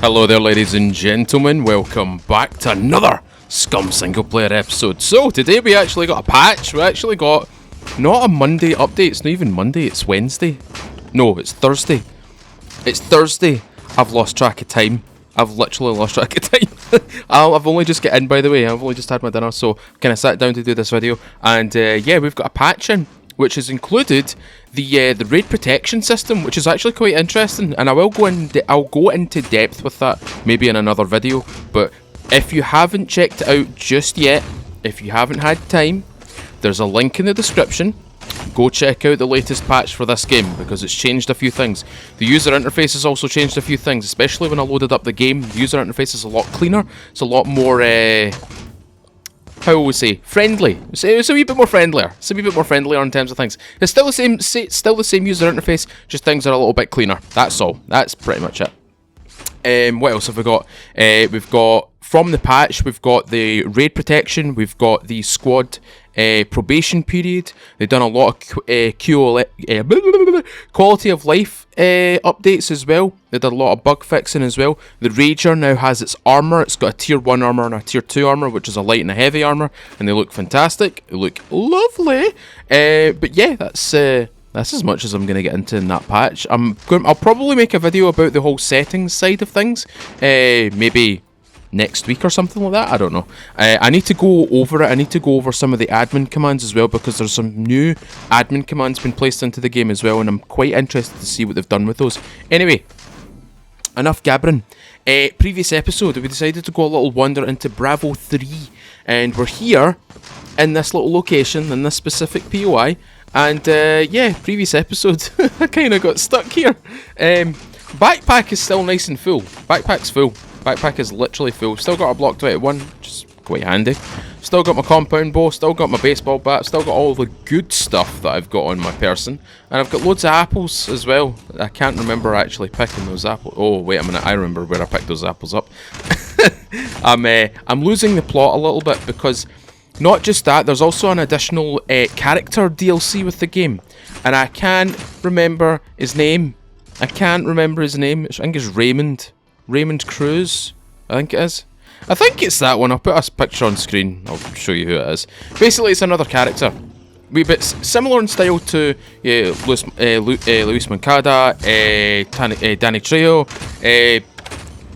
Hello there, ladies and gentlemen. Welcome back to another SCUM single player episode. So today we actually got a patch. We actually got not a Monday update. It's not even Monday. It's Wednesday. No, it's Thursday. It's Thursday. I've lost track of time. I've literally lost track of time. I've only just get in, by the way. I've only just had my dinner, so kind of sat down to do this video. And yeah, we've got a patch in, which has included the raid protection system, which is actually quite interesting. And I'll go into depth with that maybe in another video. But if you haven't checked it out just yet, if you haven't had time, there's a link in the description. Go check out the latest patch for this game, because it's changed a few things. The user interface has also changed a few things, especially when I loaded up the game. The user interface is a lot cleaner. It's a lot more, how will we say, friendly. It's a wee bit more friendlier. It's a wee bit more friendlier in terms of things. It's still the same user interface, just things are a little bit cleaner. That's all. That's pretty much it. What else have we got? We've got, from the patch, we've got the raid protection, we've got the squad probation period. They've done a lot of quality of life updates as well. They did a lot of bug fixing as well. The Rager now has its armour. It's got a tier 1 armour and a tier 2 armour, which is a light and a heavy armour, and they look fantastic. They look lovely. But yeah, that's as much as I'm going to get into in that patch. I'll probably make a video about the whole settings side of things, maybe next week or something like that. I don't know. I need to go over it. I need to go over some of the admin commands as well, because there's some new admin commands been placed into the game as well, and I'm quite interested to see what they've done with those. Anyway, enough gabbering. Previous episode, we decided to go a little wander into Bravo 3, and we're here in this little location, in this specific POI, and yeah, previous episode, I kind of got stuck here. Backpack is still nice and full. Backpack's full. Backpack is literally full. Still got a Block 21, which is quite handy. Still got my compound bow, still got my baseball bat, still got all the good stuff that I've got on my person. And I've got loads of apples as well. I can't remember actually picking those apples. Oh, wait a minute, I remember where I picked those apples up. I'm losing the plot a little bit, because not just that, there's also an additional character DLC with the game. And I can't remember his name. I think it's Raymond. Raymond Cruz, I think it is. I think it's that one. I'll put a picture on screen. I'll show you who it is. Basically, it's another character. Wee bit similar in style to Luis Moncada, Danny Trejo.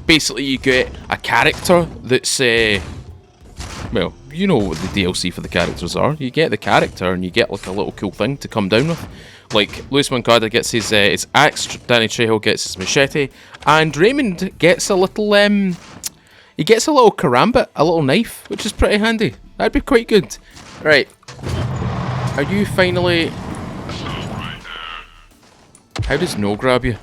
Basically, you get a character that's, well, you know what the DLC for the characters are. You get the character and you get like a little cool thing to come down with. Like, Luis Moncada gets his axe, Danny Trejo gets his machete, and Raymond gets a little, he gets a little karambit, a little knife, which is pretty handy. That'd be quite good. Right. Are you finally... How does no grab you?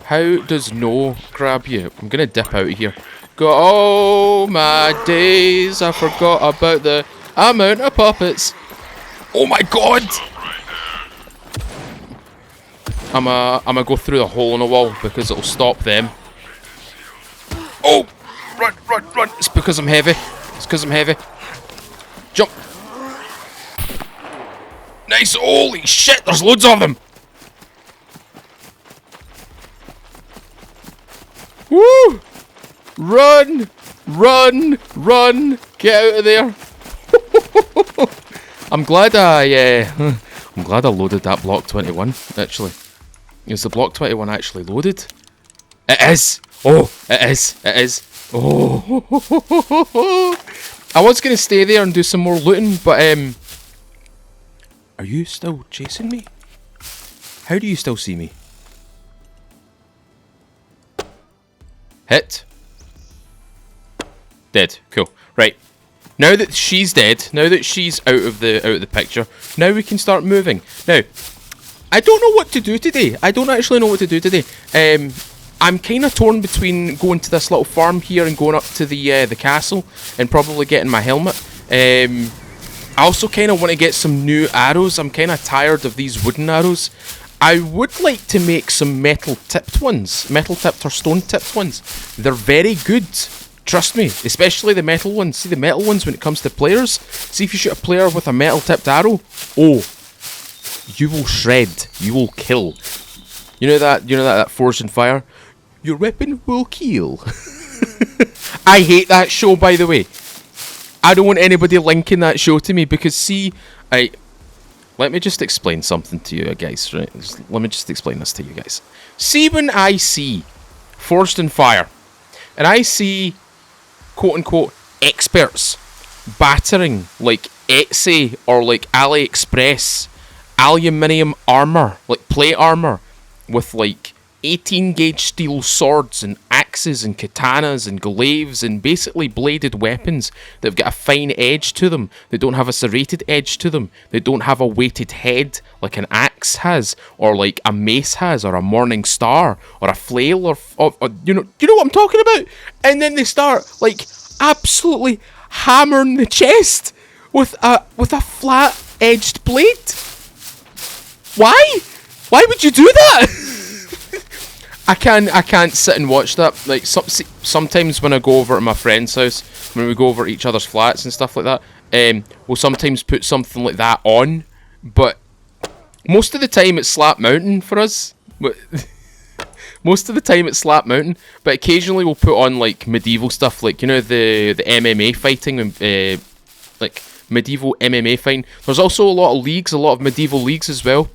How does no grab you? I'm gonna dip out of here. Go, oh my days, I forgot about the amount of puppets. Oh my god! I'm gonna go through the hole in the wall, because it'll stop them. Oh! Run, run, run! It's because I'm heavy. It's because I'm heavy. Jump! Nice! Holy shit! There's loads of them! Woo! Run! Run! Run! Get out of there! I'm glad I loaded that Block 21, actually. Is the Block 21 actually loaded? It is! Oh, it is! It is! Oh! I was going to stay there and do some more looting, but, are you still chasing me? How do you still see me? Hit. Dead. Cool. Right. Now that she's dead, now that she's out of the picture, now we can start moving. Now, I don't know what to do today. I don't actually know what to do today. I'm kind of torn between going to this little farm here and going up to the castle and probably getting my helmet. I also kind of want to get some new arrows. I'm kind of tired of these wooden arrows. I would like to make some metal tipped ones, metal tipped or stone tipped ones. They're very good. Trust me, especially the metal ones. See the metal ones when it comes to players? See if you shoot a player with a metal tipped arrow? Oh, you will shred. You will kill. You know that forged in fire? Your weapon will kill. I hate that show, by the way. I don't want anybody linking that show to me because, see, let me just explain something to you guys, right? Let me just explain this to you guys. See, when I see Forged in Fire, and I see, quote-unquote, experts battering, like, Etsy or, like, AliExpress aluminium armour, like, plate armour, with, like, 18-gauge steel swords and axes and katanas and glaives and basically bladed weapons that have got a fine edge to them. They don't have a serrated edge to them. They don't have a weighted head like an axe has, or like a mace has, or a morning star, or a flail, or you know what I'm talking about. And then they start like absolutely hammering the chest with a flat-edged blade. Why? Why would you do that? I can't sit and watch that. Like sometimes when I go over to my friend's house, when we go over to each other's flats and stuff like that, we'll sometimes put something like that on. But most of the time it's Slap Mountain for us. But most of the time it's Slap Mountain. But occasionally we'll put on like medieval stuff, like the MMA fighting, like medieval MMA fighting. There's also a lot of medieval leagues as well.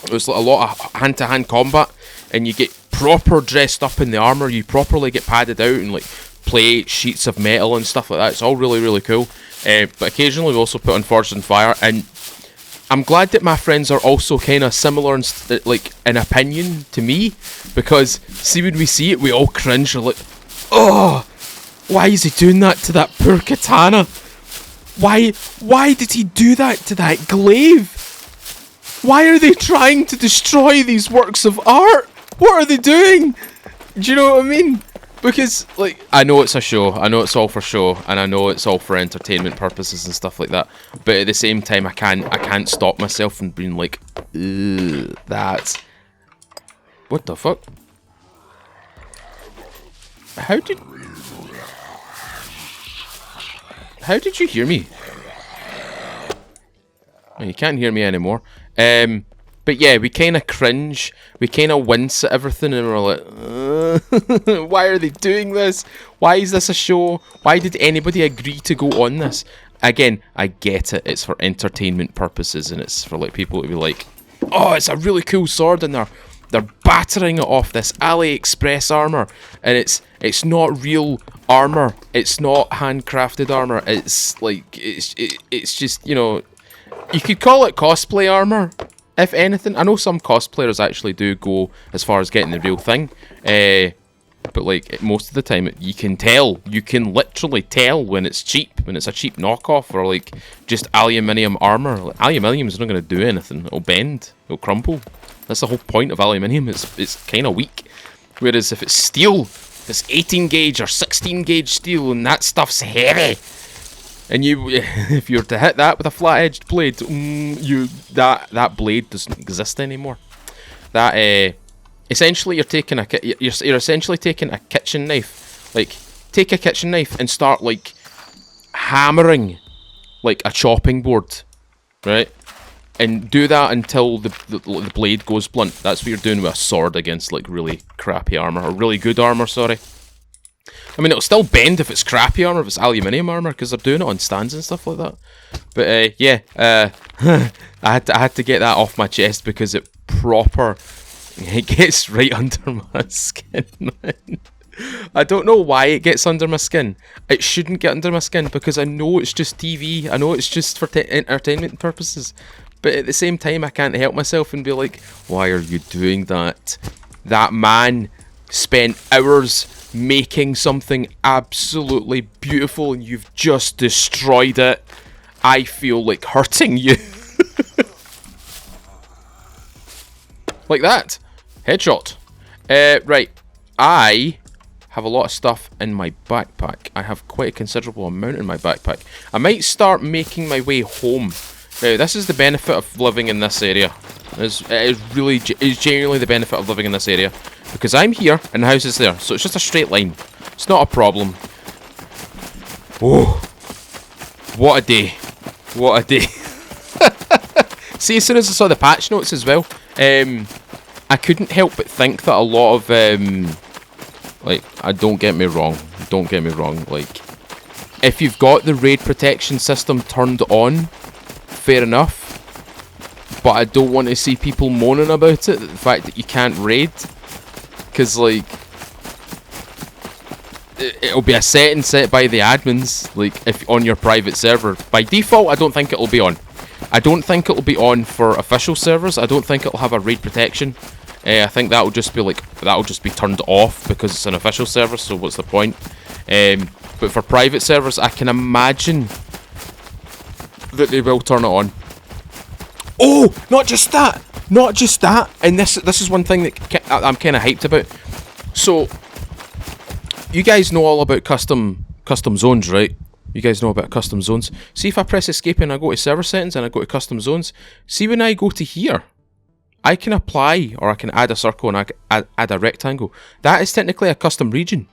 There's like a lot of hand-to-hand combat, and you get proper dressed up in the armour. You properly get padded out and like plate sheets of metal and stuff like that. It's all really, really cool. But occasionally we also put on Forged in Fire, and I'm glad that my friends are also kind of similar like in opinion to me, because see, when we see it we all cringe. We're like, oh, why is he doing that to that poor katana? Why did he do that to that glaive? Why are they trying to destroy these works of art? What are they doing? Do you know what I mean? Because, like, I know it's a show, I know it's all for show, and I know it's all for entertainment purposes and stuff like that. But at the same time, I can't stop myself from being like, ugh, that's... What the fuck? How did you hear me? Oh, you can't hear me anymore. But yeah, we kind of cringe, we kind of wince at everything, and we're like, why are they doing this? Why is this a show? Why did anybody agree to go on this? Again, I get it, it's for entertainment purposes, and it's for like people to be like, oh, it's a really cool sword, and they're battering it off this AliExpress armour, and it's not real armour, it's not handcrafted armour, it's like, it's just, you could call it cosplay armour, if anything. I know some cosplayers actually do go as far as getting the real thing, but like most of the time you can literally tell when it's cheap, when it's a cheap knockoff, or like just aluminium armour. Like, aluminium's not going to do anything, it'll bend, it'll crumple. That's the whole point of aluminium, it's kind of weak. Whereas if it's steel, it's 18 gauge or 16 gauge steel, and that stuff's heavy. And if you were to hit that with a flat-edged blade, that blade doesn't exist anymore. That essentially you're essentially taking a kitchen knife. Like, take a kitchen knife and start like hammering like a chopping board, right? And do that until the blade goes blunt. That's what you're doing with a sword against like really crappy armor, or really good armor. Sorry. I mean, it'll still bend if it's crappy armor, if it's aluminium armor, because they're doing it on stands and stuff like that. But yeah, I had to get that off my chest because it gets right under my skin. I don't know why it gets under my skin. It shouldn't get under my skin because I know it's just TV. I know it's just for entertainment purposes. But at the same time, I can't help myself and be like, why are you doing that? That man spent hours making something absolutely beautiful and you've just destroyed it. I feel like hurting you. Like that. Headshot. Right. I have a lot of stuff in my backpack. I have quite a considerable amount in my backpack. I might start making my way home. Now, this is the benefit of living in this area. It is genuinely the benefit of living in this area. Because I'm here and the house is there. So it's just a straight line. It's not a problem. Oh. What a day. What a day. See, as soon as I saw the patch notes as well, I couldn't help but think that a lot of Like, don't get me wrong. Don't get me wrong. Like, if you've got the raid protection system turned on, fair enough. But I don't want to see people moaning about it. The fact that you can't raid. Because, like, it'll be a setting set by the admins, like, if on your private server. By default, I don't think it'll be on. I don't think it'll be on for official servers. I don't think it'll have a raid protection. I think that'll just be turned off because it's an official server, so what's the point? But for private servers, I can imagine that they will turn it on. Oh, not just that! Not just that! And this is one thing that I'm kind of hyped about. So, you guys know all about custom zones, right? You guys know about custom zones. See, if I press escape and I go to server settings and I go to custom zones, see when I go to here, I can apply, or I can add a circle and I add a rectangle. That is technically a custom region.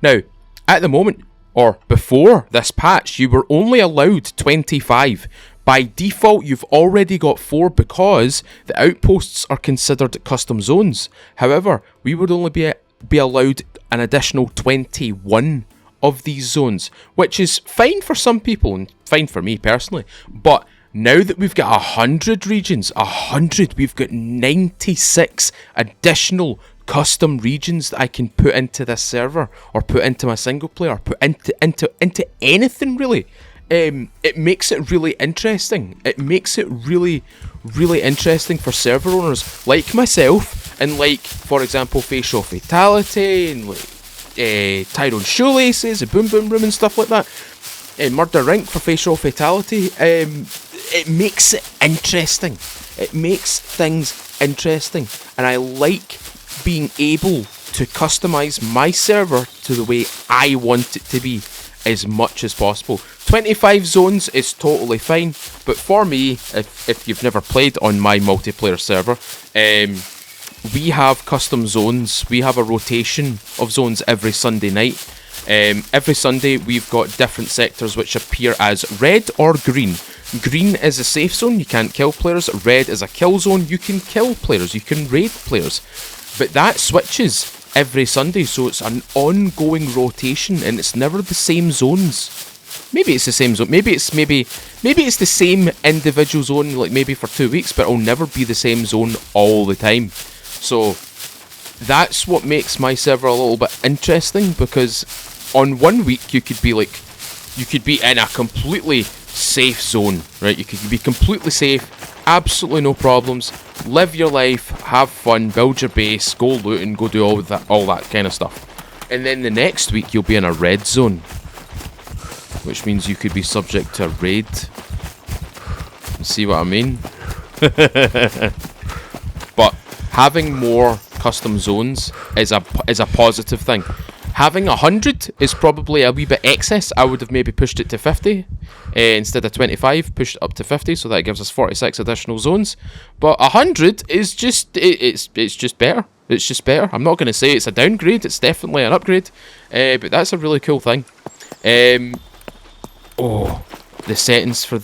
Now, at the moment, or before this patch, you were only allowed 25. By default, you've already got 4 because the outposts are considered custom zones. However, we would only be allowed an additional 21 of these zones, which is fine for some people and fine for me personally. But now that we've got 100 regions, we've got 96 additional custom regions that I can put into this server, or put into my single player, or put into anything really. It makes it really interesting. It makes it really, really interesting for server owners like myself, and like, for example, Facial Fatality, and like Tyrone Shoelaces, and Boom Boom Room and stuff like that. Murder Inc. for Facial Fatality. It makes it interesting. It makes things interesting, and I like being able to customize my server to the way I want it to be as much as possible. 25 zones is totally fine, but for me, if you've never played on my multiplayer server, we have custom zones. We have a rotation of zones every Sunday night. Every Sunday we've got different sectors which appear as red or green. Green is a safe zone, you can't kill players. Red is a kill zone, you can kill players, you can raid players. But that switches every Sunday, so it's an ongoing rotation and it's never the same zones. Maybe it's the same zone, maybe it's the same individual zone, like maybe for 2 weeks, but it'll never be the same zone all the time. So that's what makes my server a little bit interesting, because on 1 week you could be in a completely safe zone, right? You could be completely safe, absolutely no problems, live your life, have fun, build your base, go looting, go do all that kind of stuff. And then the next week you'll be in a red zone, which means you could be subject to a raid. See what I mean? But having more custom zones is a positive thing. Having 100 is probably a wee bit excess. I would have maybe pushed it to 50 instead of 25. Pushed it up to 50, so that gives us 46 additional zones. But 100 is just it's just better. It's just better. I'm not going to say it's a downgrade. It's definitely an upgrade. But that's a really cool thing. Oh, the settings for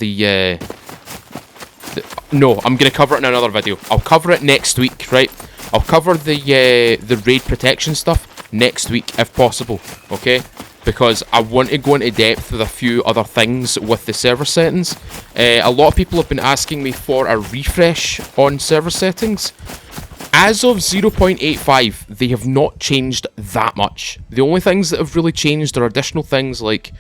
no, I'm going to cover it in another video. I'll cover it next week, right? I'll cover the raid protection stuff next week if possible, okay? Because I want to go into depth with a few other things with the server settings. A lot of people have been asking me for a refresh on server settings. As of 0.85, they have not changed that much. The only things that have really changed are additional things like,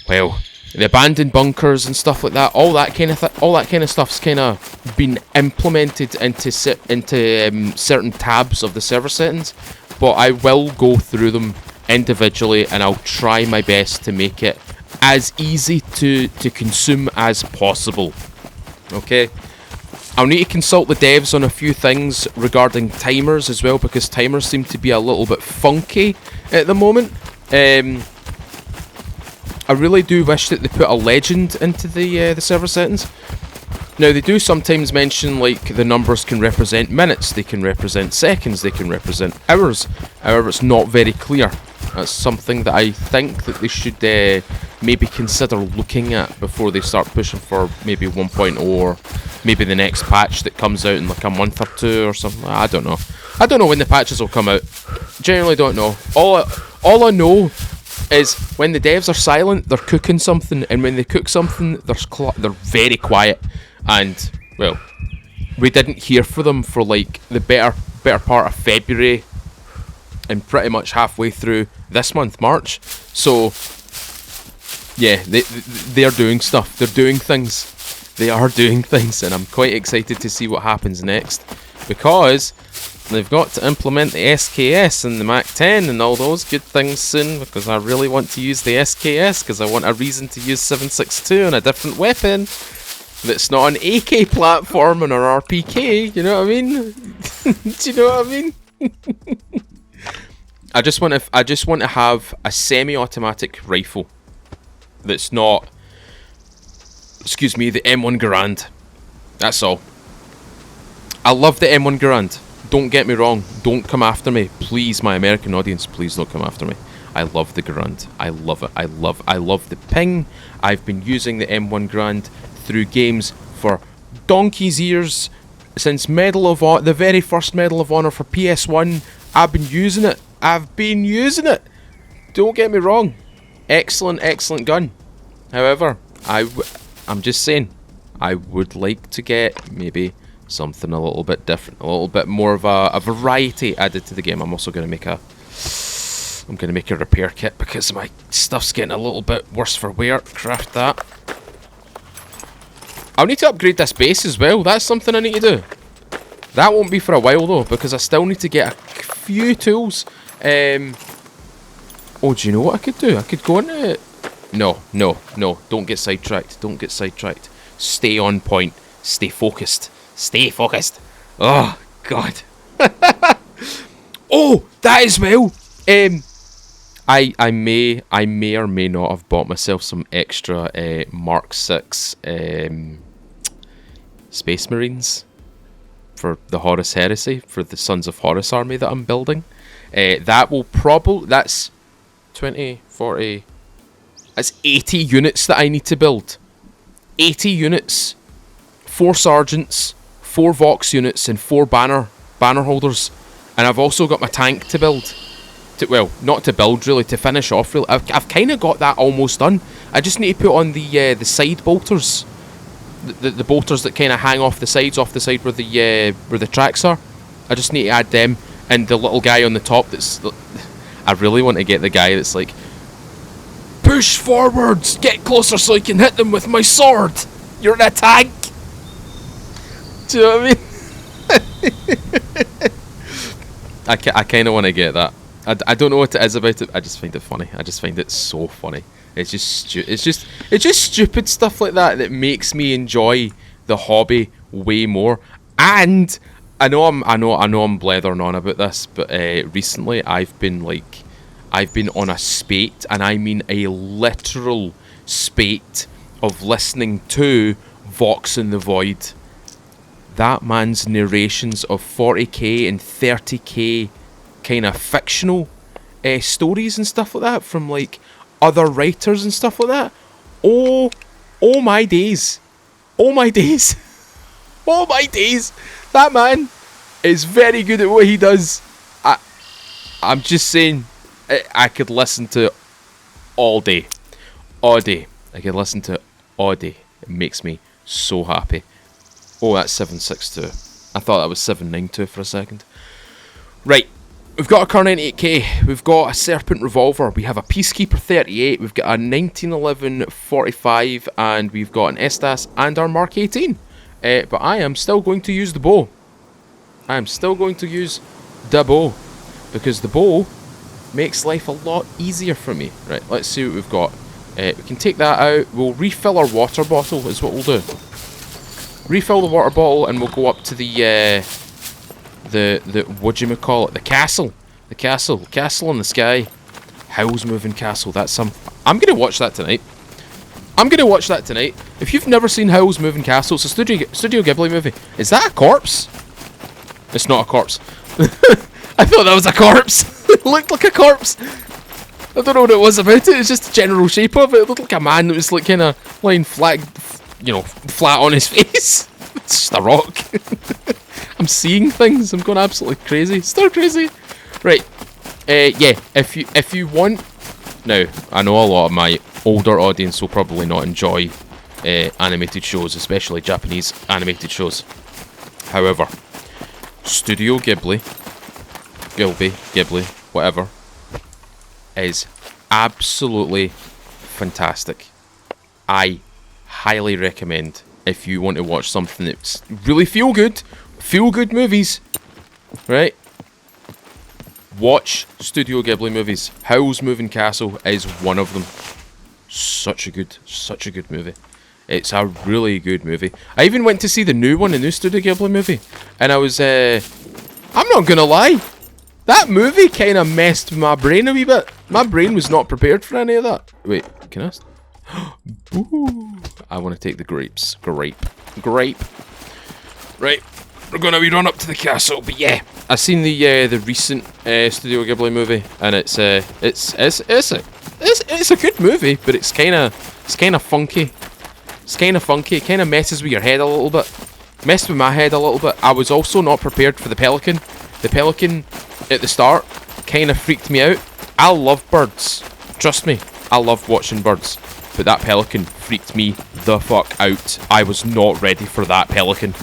well, the abandoned bunkers and stuff like that. All that kind of stuff's kind of been implemented into certain tabs of the server settings. But I will go through them individually, and I'll try my best to make it as easy to consume as possible. Okay? I'll need to consult the devs on a few things regarding timers as well, because timers seem to be a little bit funky at the moment. I really do wish that they put a legend into the server settings. Now, they do sometimes mention, like, the numbers can represent minutes, they can represent seconds, they can represent hours. However, it's not very clear. That's something that I think that they should maybe consider looking at before they start pushing for maybe 1.0 or maybe the next patch that comes out in like a month or two or something. I don't know. I don't know when the patches will come out. Generally don't know. All I know is when the devs are silent, they're cooking something, and when they cook something, they're very quiet. And well, we didn't hear from them for like the better part of February, and pretty much halfway through this month, March. So yeah, they're doing stuff. They're doing things. They are doing things, and I'm quite excited to see what happens next, because they've got to implement the SKS and the Mac 10 and all those good things soon, because I really want to use the SKS, because I want a reason to use 7.62 on a different weapon that's not an AK platform and an RPK, you know what I mean? Do you know what I mean? I just want to have a semi-automatic rifle that's not, excuse me, the M1 Garand. That's all. I love the M1 Garand. Don't get me wrong. Don't come after me. Please, my American audience, please don't come after me. I love the Garand. I love it. I love the ping. I've been using the M1 Garand through games for donkey's ears since the very first Medal of Honor for PS1. I've been using it. Don't get me wrong. Excellent gun. However, I'm just saying, I would like to get maybe something a little bit different, a little bit more of a variety added to the game. I'm also going to make a repair kit because my stuff's getting a little bit worse for wear. Craft that. I'll need to upgrade this base as well. That's something I need to do. That won't be for a while though, because I still need to get a few tools. Oh, do you know what I could do? I could go into it. No. Don't get sidetracked. Stay on point. Stay focused. Oh, God. Oh, that as well. I may or may not have bought myself some extra Mark 6 Space Marines for the Horus Heresy, for the Sons of Horus army that I'm building. That's 20, 40... That's 80 units that I need to build. 80 units. 4 sergeants, 4 Vox units, and 4 banner holders. And I've also got my tank to build. Not to build really, to finish off really. I've kind of got that almost done. I just need to put on the side bolters. The bolters that kind of hang off the side where the tracks are. I just need to add them, and the little guy on the top that's... I really want to get the guy that's like, push forwards, get closer so I can hit them with my sword. You're in a tank. Do you know what I mean? I kind of want to get that. I don't know what it is about it. I just find it funny. I just find it so funny. It's just stupid stuff like that makes me enjoy the hobby way more. And I know I'm blethering on about this, but recently I've been on a spate, and I mean a literal spate of listening to Vox in the Void. That man's narrations of 40k and 30k kind of fictional stories and stuff like that from like other writers and stuff like that. Oh my days. Oh my days. That man is very good at what he does. I'm just saying, I could listen to all day. I could listen to all day. It makes me so happy. Oh, that's 762. I thought that was 792 for a second. Right, we've got a Kar 98K. We've got a Serpent Revolver. We have a Peacekeeper 38. We've got a 1911 45, and we've got an Estas and our Mark 18. But I am still going to use the bow. Because the bow makes life a lot easier for me. Right, let's see what we've got. We can take that out. We'll refill our water bottle is what we'll do. Refill the water bottle, and we'll go up to the whatchamacallit, the castle. The castle in the sky. Howl's Moving Castle. I'm gonna watch that tonight. If you've never seen Howl's Moving Castle, it's a Studio Ghibli movie. Is that a corpse? It's not a corpse. I thought that was a corpse. It looked like a corpse. I don't know what it was about it. It's just the general shape of it. It looked like a man that was like kind of lying flat, you know, flat on his face. It's just a rock. I'm seeing things. I'm going absolutely crazy. Still crazy. Right. Yeah. If you want, now I know a lot of my older audience will probably not enjoy animated shows, especially Japanese animated shows. However, Studio Ghibli, whatever, is absolutely fantastic. I highly recommend if you want to watch something that's really feel good movies, right? Watch Studio Ghibli movies. Howl's Moving Castle is one of them. Such a good movie. It's a really good movie. I even went to see the new Studio Ghibli movie, and I was, I'm not gonna lie, that movie kind of messed with my brain a wee bit. My brain was not prepared for any of that. Wait, can I? Ooh, I want to take the grapes. Grape. Right, we're gonna be run up to the castle, but yeah, I've seen the recent Studio Ghibli movie, and it's a good movie, but it's kind of funky. It's kind of funky. It kind of messes with your head a little bit. Messed with my head a little bit. I was also not prepared for the pelican. The pelican at the start kind of freaked me out. I love birds. Trust me, I love watching birds. But that pelican freaked me the fuck out. I was not ready for that pelican.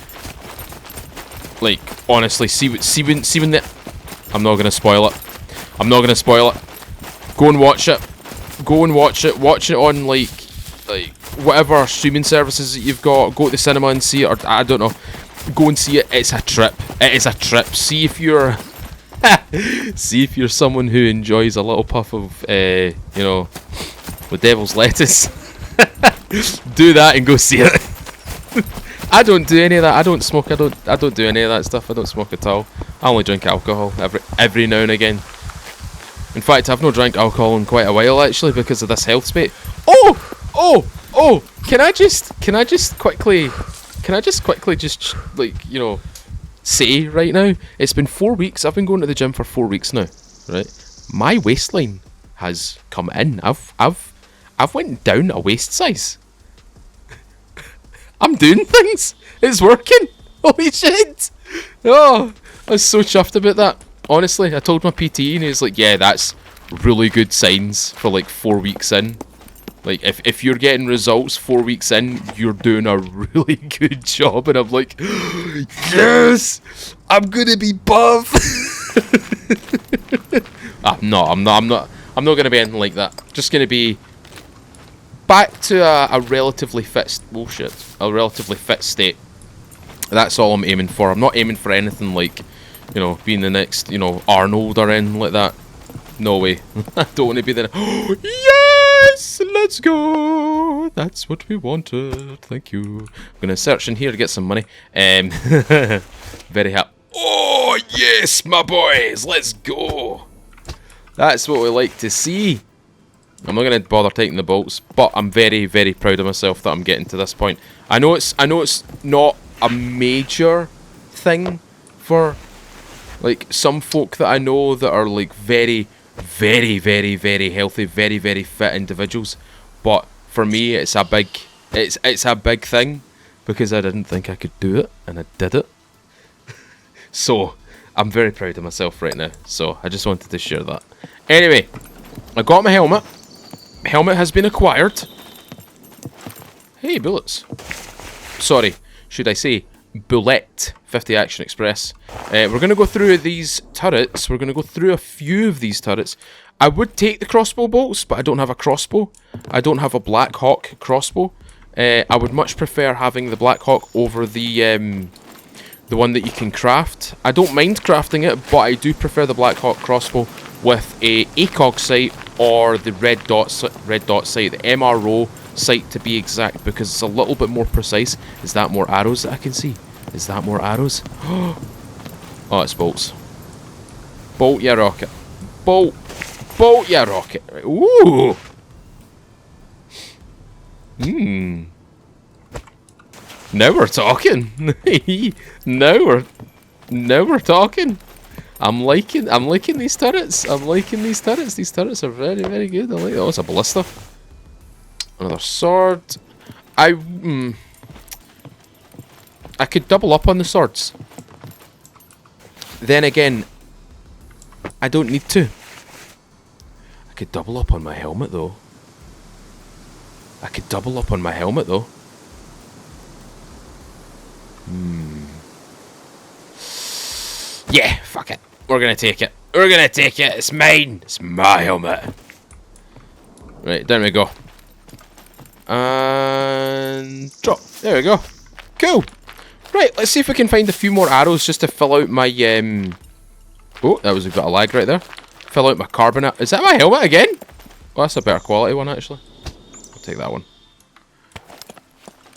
Like, honestly, see when the... I'm not gonna spoil it. Go and watch it. Watch it on like whatever streaming services that you've got. Go to the cinema and see it, or I don't know. Go and see it. It's a trip. It is a trip. See if you're someone who enjoys a little puff of you know, the devil's lettuce. Do that and go see it. I don't do any of that. I don't smoke. I don't do any of that stuff. I don't smoke at all. I only drink alcohol every now and again. In fact, I've not drank alcohol in quite a while actually because of this health spate. Oh! Can I just quickly just like, you know, say right now, it's been 4 weeks. I've been going to the gym for 4 weeks now, right? My waistline has come in. I've went down a waist size. I'm doing things. It's working. Holy shit! Oh, I was so chuffed about that. Honestly, I told my PT and he was like, yeah, that's really good signs for like 4 weeks in. Like, if you're getting results 4 weeks in, you're doing a really good job. And I'm like, yes! I'm gonna be buff! I'm not gonna be anything like that. Just gonna be back to a relatively fit, a relatively fit state. That's all I'm aiming for. I'm not aiming for anything like, you know, being the next, you know, Arnold or anything like that. No way. I don't want to be there. Yes! Let's go! That's what we wanted. Thank you. I'm going to search in here to get some money. Very happy. Oh, yes, my boys! Let's go! That's what we like to see. I'm not going to bother taking the bolts, but I'm very, very proud of myself that I'm getting to this point. I know it's not a major thing for like some folk that I know that are like very, very, very, very healthy, very, very fit individuals. But for me, it's a big thing because I didn't think I could do it, and I did it. So I'm very proud of myself right now. So I just wanted to share that. Anyway, I got my helmet. Helmet has been acquired. Hey, bullets. Sorry, should I say bullet? 50 Action Express. We're going to go through these turrets. We're going to go through a few of these turrets. I would take the crossbow bolts, but I don't have a crossbow. I don't have a Black Hawk crossbow. I would much prefer having the Black Hawk over the one that you can craft. I don't mind crafting it, but I do prefer the Black Hawk crossbow with a ACOG sight or the red dot sight, the MRO sight to be exact, because it's a little bit more precise. Is that more arrows that I can see? Is that more arrows? Oh, it's bolts. Bolt ya rocket. Bolt ya rocket. Ooh. Now we're talking. Now we're talking. I'm liking these turrets. I'm liking these turrets. These turrets are very, very good. I like that. Oh, it's a ballista. Another sword. I could double up on the swords. Then again, I don't need to. I could double up on my helmet though. Yeah, fuck it. We're gonna take it. It's mine. It's my helmet. Right, down we go. And drop. There we go. Cool. Right, let's see if we can find a few more arrows just to fill out my oh, that was a bit of lag right there. Fill out my carbonate. Is that my helmet again? Oh, that's a better quality one actually. I'll take that one.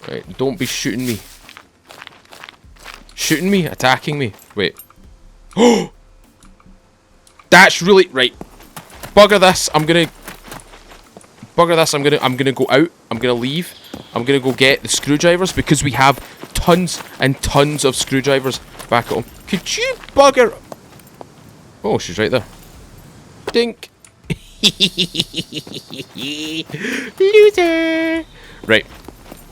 Right, don't be shooting me. Shooting me, attacking me. Wait. Oh! That's really right. Bugger this. I'm gonna go out. I'm gonna leave. I'm gonna go get the screwdrivers because we have tons and tons of screwdrivers back at home. Could you bugger? Oh, she's right there. Dink. Loser. Right.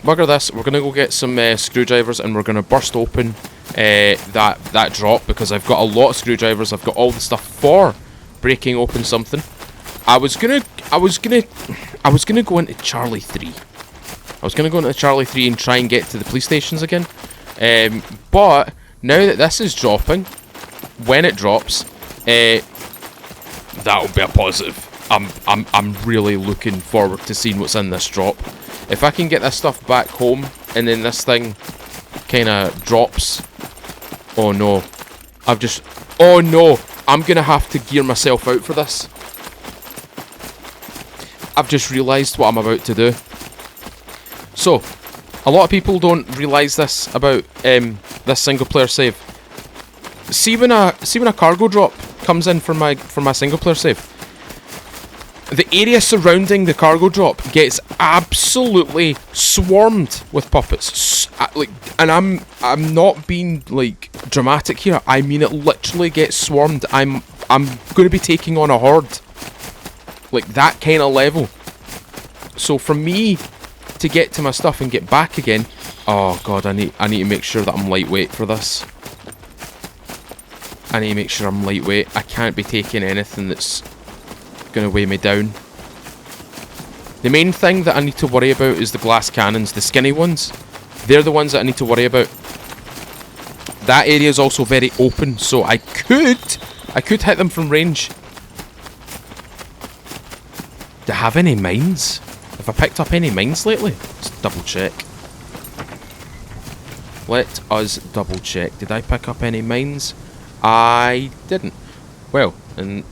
Bugger this. We're gonna go get some screwdrivers and we're gonna burst open that drop because I've got a lot of screwdrivers. I've got all the stuff for breaking open something. I was gonna go into Charlie 3. I was gonna go into Charlie 3 and try and get to the police stations again. But now that this is dropping, when it drops, that'll be a positive. I'm really looking forward to seeing what's in this drop. If I can get this stuff back home and then this thing kind of drops. Oh no. Oh no. I'm going to have to gear myself out for this. I've just realised what I'm about to do. So, a lot of people don't realise this about this single player save. See when a cargo drop comes in for my single player save, the area surrounding the cargo drop gets absolutely swarmed with puppets. And I'm not being like dramatic here. I mean it literally gets swarmed. I'm going to be taking on a horde, like that kind of level. So for me to get to my stuff and get back again, oh god, I need to make sure that I'm lightweight for this. I need to make sure I'm lightweight. I can't be taking anything that's going to weigh me down. The main thing that I need to worry about is the glass cannons, the skinny ones. They're the ones that I need to worry about. That area is also very open, so I could hit them from range. Do I have any mines? Have I picked up any mines lately? Let's double check. Let us double check. Did I pick up any mines? I didn't. Well, in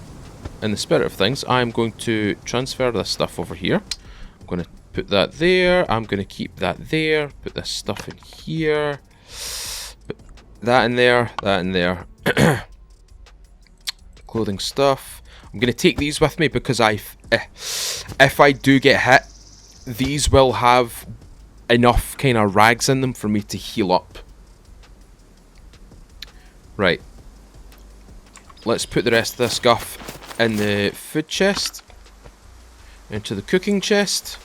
the spirit of things, I'm going to transfer this stuff over here. I'm going to put that there. I'm going to keep that there. Put this stuff in here. Put that in there. That in there. Clothing stuff. I'm going to take these with me because if I do get hit, these will have enough kind of rags in them for me to heal up. Right. Let's put the rest of this stuff in the food chest. Into the cooking chest.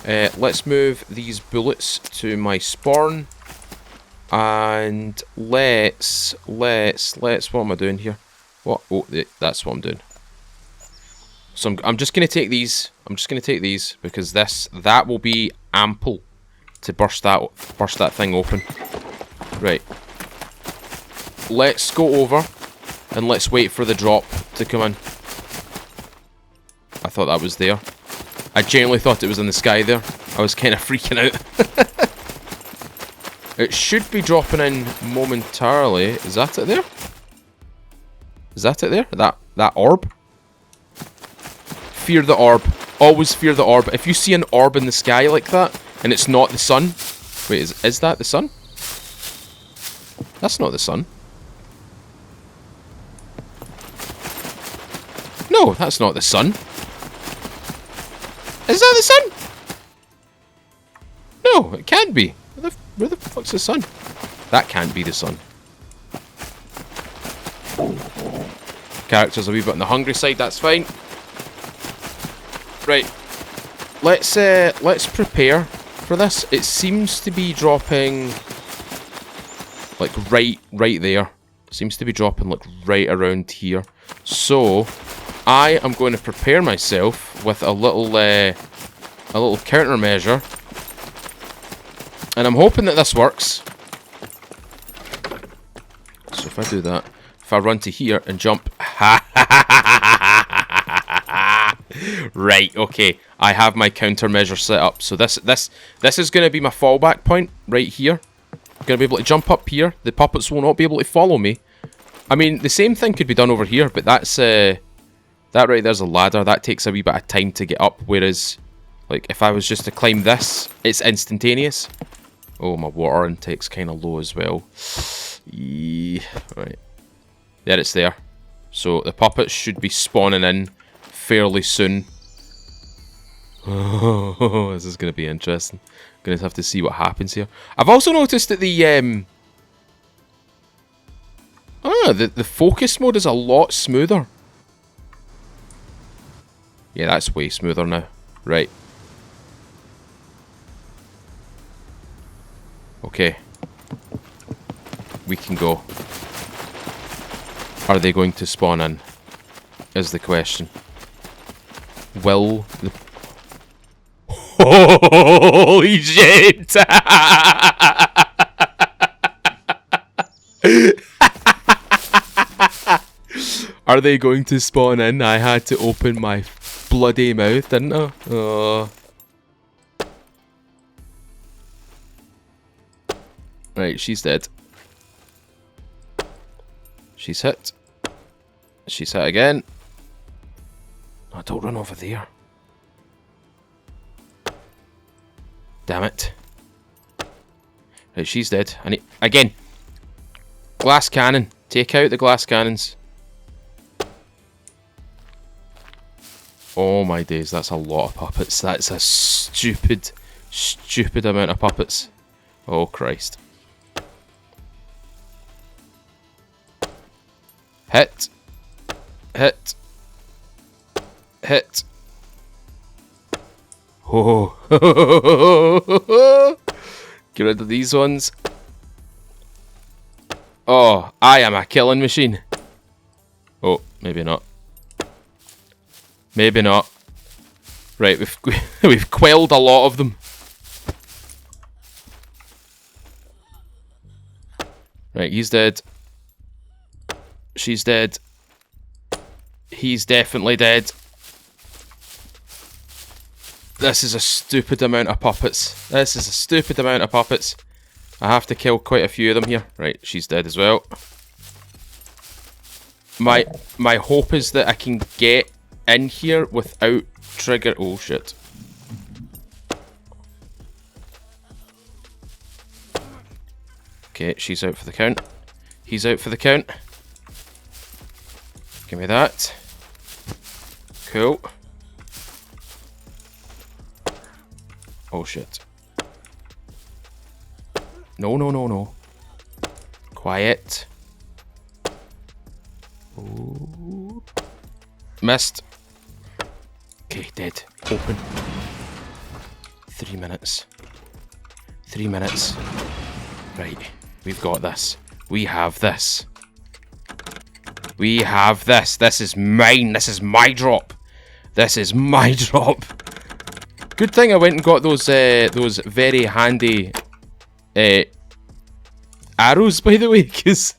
Let's move these bullets to my spawn. And let's, what am I doing here? What? Oh, that's what I'm doing. So I'm just going to take these. I'm just going to take these because that will be ample to burst that thing open. Right. Let's go over and let's wait for the drop to come in. I thought that was there. I genuinely thought it was in the sky there. I was kind of freaking out. It should be dropping in momentarily. Is that it there? Is that it there? That orb? Fear the orb. Always fear the orb. If you see an orb in the sky like that, and it's not the sun... Wait, is that the sun? That's not the sun. No, that's not the sun. Is that the sun? No, it can't be. Where the fuck's the sun? That can't be the sun. character's a wee bit on the hungry side, that's fine. Right. Let's prepare for this. It seems to be dropping like right there. It seems to be dropping like right around here. So I am going to prepare myself with a little countermeasure. And I'm hoping that this works. So if I do that, if I run to here and jump, right, okay, I have my countermeasure set up. So this is going to be my fallback point right here. I'm going to be able to jump up here. The puppets will not be able to follow me. I mean, the same thing could be done over here, but that's that right there's a ladder. That takes a wee bit of time to get up, whereas like if I was just to climb this, it's instantaneous. Oh, my water intake's kind of low as well. Right. There, it's there. So the puppets should be spawning in fairly soon. Oh, this is going to be interesting. Going to have to see what happens here. I've also noticed that the focus mode is a lot smoother. Yeah, that's way smoother now. Right. Okay. We can go. Are they going to spawn in? Is the question. Will the... Holy shit! Are they going to spawn in? I had to open my bloody mouth, didn't I? Oh. Right, she's dead. She's hit. She's hit again. Oh, don't run over there. Damn it. Right, she's dead. I need... Again. Glass cannon. Take out the glass cannons. Oh my days, that's a lot of puppets. That's a stupid, stupid amount of puppets. Oh Christ. Hit. Hit. Hit. Oh. Get rid of these ones. Oh, I am a killing machine. Oh, maybe not. Maybe not. Right, we've quelled a lot of them. Right, he's dead. She's dead. He's definitely dead. This is a stupid amount of puppets. This is a stupid amount of puppets. I have to kill quite a few of them here. Right, she's dead as well. My hope is that I can get in here without trigger... Oh, shit. Okay, she's out for the count. He's out for the count. Give me that. Cool. Oh, shit. No, no, no, no. Quiet. Ooh. Missed. Okay, dead. Open. 3 minutes. 3 minutes. Right. We've got this. We have this. We have this. This is mine. This is my drop. This is my drop. Good thing I went and got those very handy arrows, by the way, because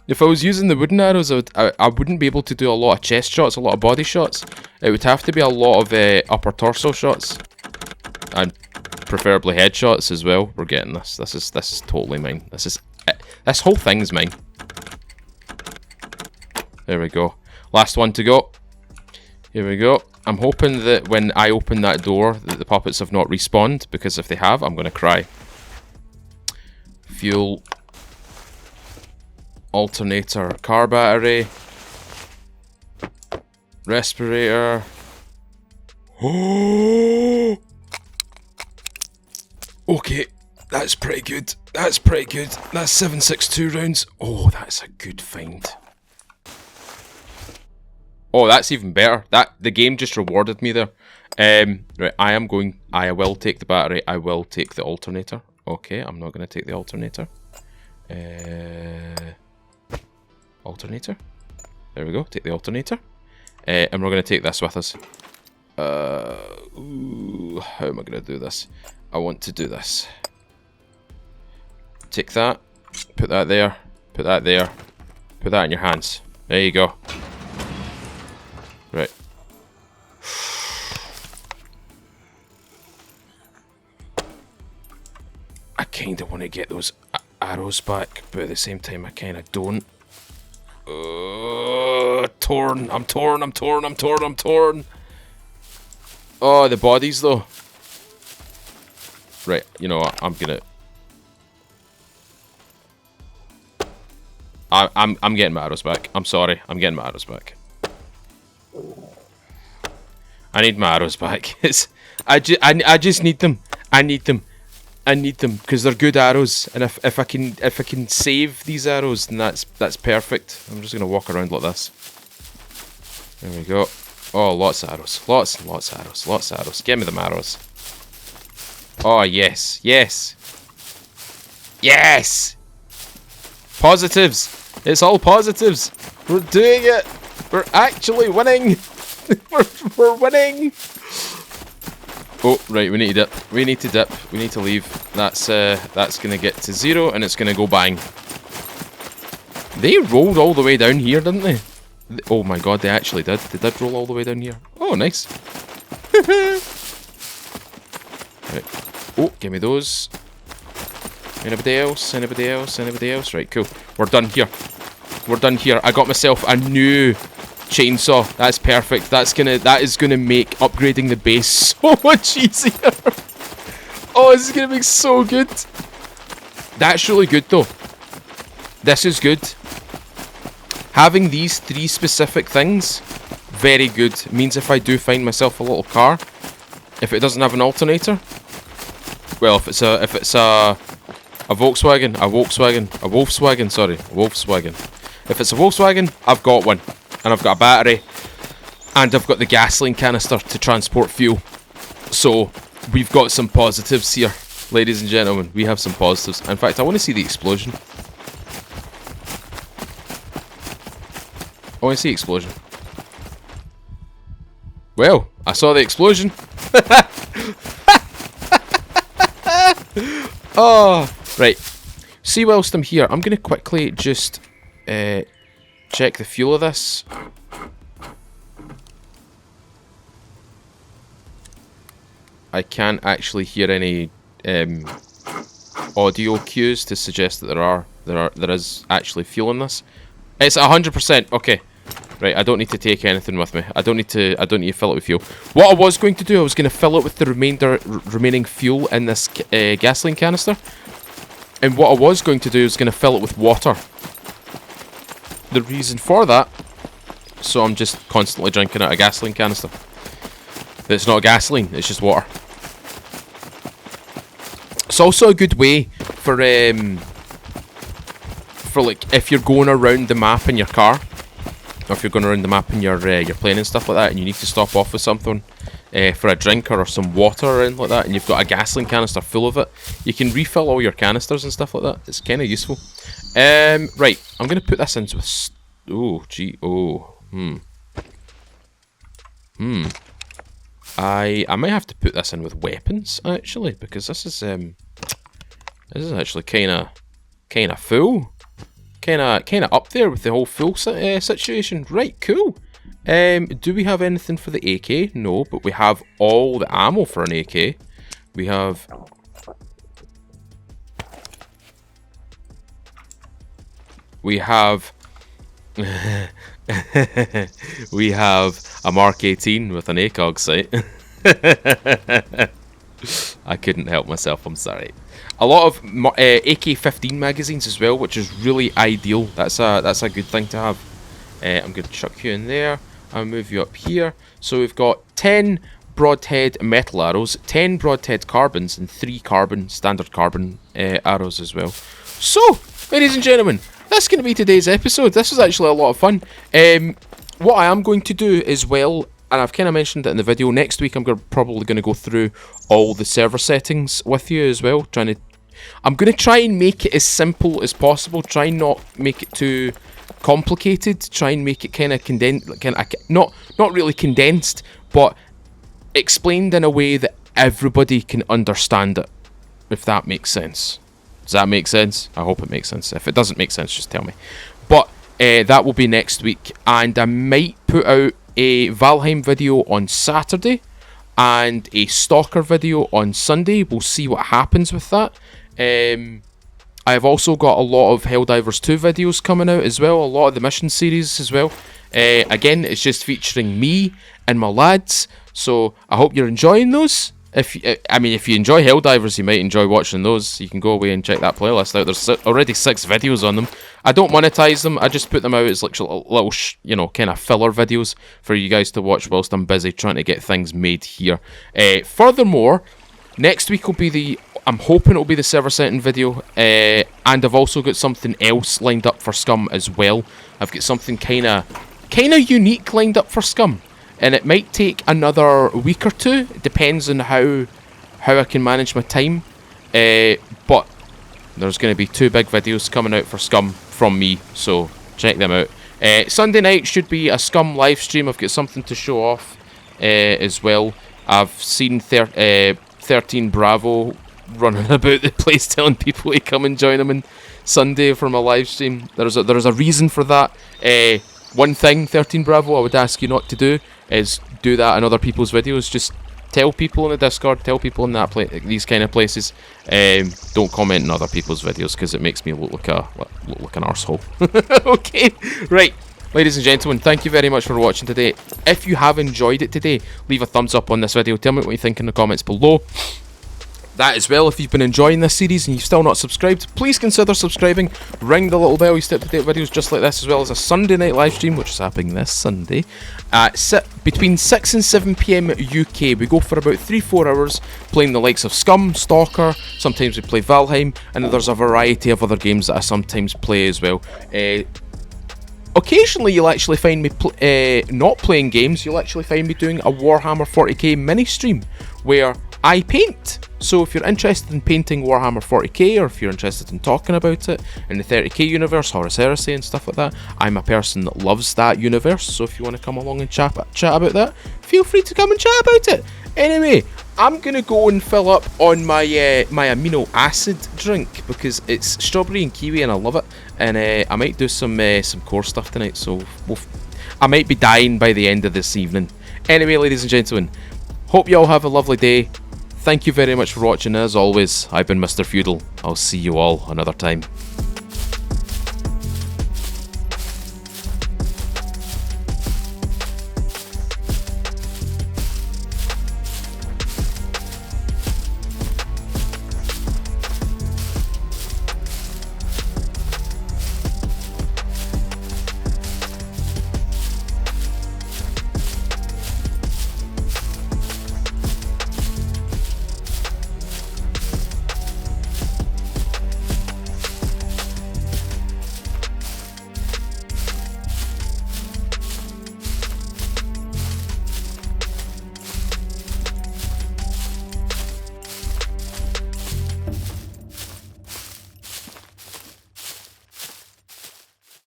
if I was using the wooden arrows, I wouldn't be able to do a lot of chest shots, a lot of body shots. It would have to be a lot of upper torso shots, and preferably headshots as well. We're getting this. This is totally mine. This whole thing's mine. There we go. Last one to go. Here we go. I'm hoping that when I open that door, that the puppets have not respawned, because if they have, I'm going to cry. Fuel. Alternator. Car battery. Respirator. Oh! Okay, that's pretty good. That's pretty good. That's 7.62 rounds. Oh, that's a good find. Oh, that's even better. The game just rewarded me there. Right, I will take the battery. I will take the alternator. Okay, I'm not going to take the alternator. Alternator. There we go. Take the alternator. And we're going to take this with us. Ooh, how am I going to do this? I want to do this. Take that. Put that there. Put that there. Put that in your hands. There you go. Right. I kind of want to get those arrows back, but at the same time I kind of don't. Torn. I'm torn. I'm torn. I'm torn. I'm torn. Oh, the bodies though. Right, you know what? I'm gonna. I'm getting my arrows back. I'm sorry. I'm getting my arrows back. I need my arrows back. I just need them. I need them. I need them because they're good arrows, and if I can save these arrows, then that's perfect. I'm just gonna walk around like this. There we go. Oh, lots of arrows, lots and lots of arrows, lots of arrows. Give me them arrows. Oh yes, yes, yes. Positives. It's all positives. We're doing it. We're actually winning. we're winning. Oh, right, we need to dip. We need to dip. We need to leave. That's going to get to 0, and it's going to go bang. They rolled all the way down here, didn't they? Oh my god, they actually did. They did roll all the way down here. Oh, nice. Right. Oh, give me those. Anybody else? Anybody else? Anybody else? Right, cool. We're done here. We're done here. I got myself a new chainsaw. That's perfect. That is gonna make upgrading the base so much easier. Oh, this is gonna be so good. That's really good though. This is good. Having these 3 specific things, very good. It means if I do find myself a little car, if it doesn't have an alternator, well, if it's a Volkswagen, a Wolfswagen. If it's a Volkswagen, I've got one. And I've got a battery. And I've got the gasoline canister to transport fuel. So, we've got some positives here. Ladies and gentlemen, we have some positives. In fact, I want to see the explosion. I want to see explosion. Well, I saw the explosion. Oh, right. See, whilst I'm here, I'm going to quickly just check the fuel of this. I can't actually hear any audio cues to suggest that there is actually fuel in this. It's 100%. Okay. Right, I don't need to take anything with me. I don't need to fill it with fuel. What I was going to do, I was going to fill it with the remaining fuel in this gasoline canister. And what I was going to do is going to fill it with water. The reason for that, so I'm just constantly drinking out a gasoline canister. It's not gasoline, it's just water. It's also a good way for like if you're going around the map in your car, or if you're going around the map in your plane and stuff like that, and you need to stop off with something for a drink or some water or anything like that, and you've got a gasoline canister full of it, you can refill all your canisters and stuff like that. It's kind of useful. Right, I'm going to put this into I might have to put this in with weapons actually, because this is actually kind of full. Kind of up there with the whole full situation. Right, cool. Do we have anything for the AK? No, but we have all the ammo for an AK. We have... we have a Mark 18 with an ACOG sight. I couldn't help myself, I'm sorry. A lot of AK-15 magazines as well, which is really ideal. That's a good thing to have. I'm going to chuck you in there. I'll move you up here. So we've got 10 broadhead metal arrows, 10 broadhead carbons, and 3 standard carbon arrows as well. So, ladies and gentlemen, that's going to be today's episode. This was actually a lot of fun. what I am going to do as well, and I've kind of mentioned it in the video, next week I'm probably going to go through all the server settings with you as well. I'm going to try and make it as simple as possible, try and not make it too complicated, try and make it kind of condensed, not really condensed, but explained in a way that everybody can understand it, if that makes sense. Does that make sense? I hope it makes sense. If it doesn't make sense, just tell me. But that will be next week, and I might put out a Valheim video on Saturday and a Stalker video on Sunday. We'll see what happens with that. I've also got a lot of Helldivers 2 videos coming out as well, a lot of the mission series as well. Again, it's just featuring me and my lads, so I hope you're enjoying those. If you enjoy Helldivers, you might enjoy watching those. You can go away and check that playlist out. There's already 6 videos on them. I don't monetize them. I just put them out as little, kind of filler videos for you guys to watch whilst I'm busy trying to get things made here. Furthermore, next week will be I'm hoping it'll be the server setting video, and I've also got something else lined up for SCUM as well. I've got something kind of unique lined up for SCUM. And it might take another week or two. It depends on how I can manage my time. But there's going to be 2 big videos coming out for SCUM from me, so check them out. Sunday night should be a SCUM live stream. I've got something to show off as well. I've seen 13 Bravo running about the place telling people to come and join him on Sunday for my live stream. There's a reason for that. One thing, 13 Bravo, I would ask you not to do is do that in other people's videos. Just tell people in the Discord, tell people in these kind of places. Don't comment on other people's videos because it makes me look like an arsehole. Okay, right. Ladies and gentlemen, thank you very much for watching today. If you have enjoyed it today, leave a thumbs up on this video. Tell me what you think in the comments below. That as well, if you've been enjoying this series and you've still not subscribed, please consider subscribing. Ring the little bell. You stay up to date videos just like this, as well as a Sunday night live stream, which is happening this Sunday, between 6 and 7 PM UK. We go for about 3-4 hours playing the likes of SCUM, Stalker, sometimes we play Valheim, and there's a variety of other games that I sometimes play as well. Occasionally you'll actually find me not playing games. You'll actually find me doing a Warhammer 40k mini stream where I paint. So if you're interested in painting Warhammer 40k, or if you're interested in talking about it in the 30k universe, Horus Heresy and stuff like that, I'm a person that loves that universe. So if you want to come along and chat about that, feel free to come and chat about it. Anyway, I'm going to go and fill up on my my amino acid drink because it's strawberry and kiwi and I love it. And I might do some core stuff tonight, so I might be dying by the end of this evening. Anyway, ladies and gentlemen, hope you all have a lovely day. Thank you very much for watching. As always, I've been Mr. Feudal. I'll see you all another time.